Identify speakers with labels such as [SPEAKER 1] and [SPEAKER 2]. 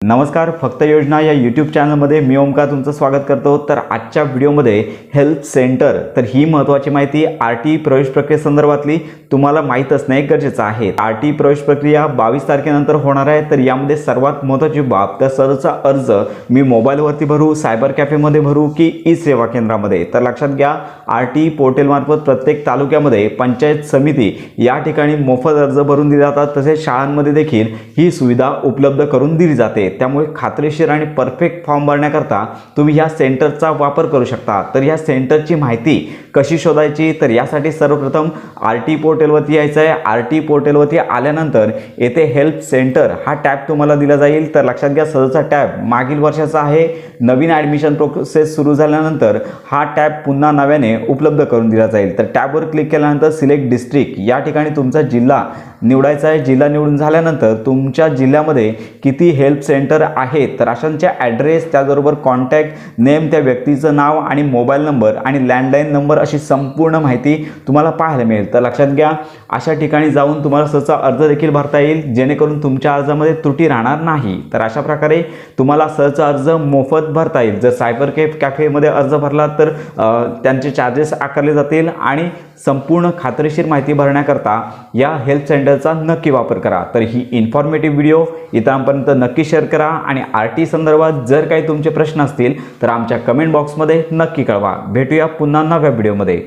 [SPEAKER 1] नमस्कार, फक्त योजना या यूट्यूब चॅनलमध्ये मी ओमकार तुमचं स्वागत करतो। तर आजच्या व्हिडिओमध्ये हेल्प सेंटर तर ही महत्त्वाची माहिती आरटी प्रवेश प्रक्रियेसंदर्भातली तुम्हाला माहीत असणे गरजेचं आहे। आरटी प्रवेश प्रक्रिया 22 तारखेनंतर होणार आहे। तर यामध्ये सर्वात महत्त्वाची बाब त्या सर्वचा अर्ज मी मोबाईलवरती भरू, सायबर कॅफेमध्ये भरू की ई सेवा केंद्रामध्ये। तर लक्षात घ्या, आरटी पोर्टलमार्फत प्रत्येक तालुक्यामध्ये पंचायत समिती या ठिकाणी मोफत अर्ज भरून दिले जातात। तसेच शाळांमध्ये देखील ही सुविधा उपलब्ध करून दिली जाते। त्यामुळे खात्रीशीर आणि परफेक्ट फॉर्म भरण्याकरता तुम्ही या सेंटरचा वापर करू शकता। तर या सेंटरची माहिती कशी शोधायची, तर यासाठी सर्वप्रथम आरटी पोर्टलवरती यायचं आहे। आरटी पोर्टलवरती आल्यानंतर येथे हेल्प सेंटर हा टॅब तुम्हाला दिला जाईल। तर लक्षात घ्या, सदरचा टॅब मागील वर्षाचा आहे। नवीन ॲडमिशन प्रोसेस सुरू झाल्यानंतर हा टॅब पुन्हा नव्याने उपलब्ध करून दिला जाईल। तर टॅबवर क्लिक केल्यानंतर सिलेक्ट डिस्ट्रिक्ट या ठिकाणी तुमचा जिल्हा निवडायचा आहे। जिल्हा निवडून झाल्यानंतर तुमच्या जिल्ह्यामध्ये किती हेल्प सेंटर आहेत तर अशांच्या ॲड्रेस, त्याचबरोबर कॉन्टॅक्ट नेम, त्या व्यक्तीचं नाव आणि मोबाईल नंबर आणि लँडलाईन नंबर अशी संपूर्ण माहिती तुम्हाला पाहायला मिळेल। तर लक्षात घ्या, अशा ठिकाणी जाऊन तुम्हाला सहसा अर्ज देखील भरता येईल, जेणेकरून तुमच्या अर्जामध्ये त्रुटी राहणार नाही। तर अशा प्रकारे तुम्हाला सहसा अर्ज मोफत भरता येईल। जर सायबर कॅफेमध्ये अर्ज भरला तर त्यांचे चार्जेस आकारले जातील आणि संपूर्ण खात्रीशीर माहिती भरण्याकरता या हेल्प सेंटरचा नक्की वापर करा। तर ही इन्फॉर्मेटिव्ह व्हिडिओ इतरांपर्यंत नक्की शेअर करा आणि आरटी संदर्भात जर काही तुमचे प्रश्न असतील तर आमच्या कमेंट बॉक्समध्ये नक्की कळवा। भेटूया पुन्हा नव्या व्हिडिओमध्ये।